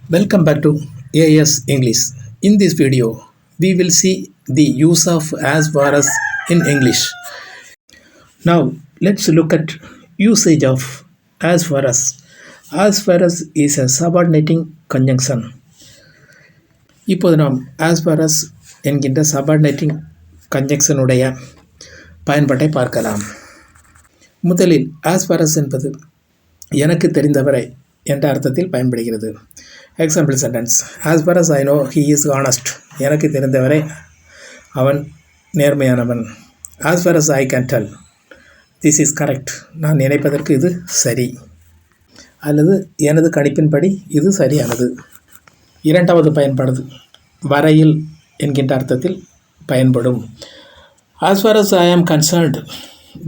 Welcome back to AS English. In this video, we will see the use of as far as in English. Now, let's look at usage of as far as. As far as is a subordinating conjunction. இப்போது நாம் as far as என்கின்ற subordinating conjunction உடைய பயன்பாட்டை பார்க்கலாம். முதலில் as far as என்பது எனக்கு தெரிந்தவரை என்ற அர்த்தத்தில் பயன்படுகிறது. Example sentence, as far as I know he is honest. எனக்கு தெரிந்தவரை அவன் நேர்மையானவன். as far as I can tell this is correct. நான் நினைப்பதற்கு இது சரி, அல்லது எனது கணிப்பின்படி இது சரியானது. இரண்டாவது பயன்பாடு வரையில் என்கின்ற அர்த்தத்தில் பயன்படும். as far as I am concerned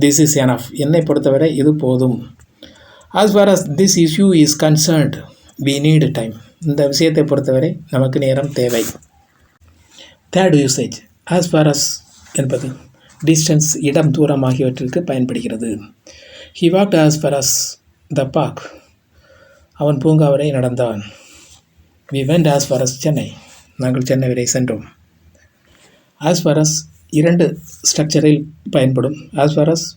this is enough. என்னை பொறுத்தவரை இது போதும். as far as this issue is concerned we need time. இந்த விஷயத்தை பொறுத்தவரை நமக்கு நேரம் தேவை. Third usage, as far as என்பது டிஸ்டன்ஸ், இடம், தூரம் ஆகியவற்றிற்கு பயன்படுகிறது. he walked as far as the park. அவன் பூங்கா வரை நடந்தான். we went as far as Chennai. நாங்கள் சென்னை வரை சென்றோம். as far as இரண்டு ஸ்ட்ரக்சரில் பயன்படும். as far as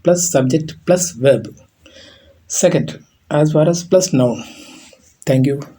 plus subject plus verb. Second, as far as plus noun. Thank you.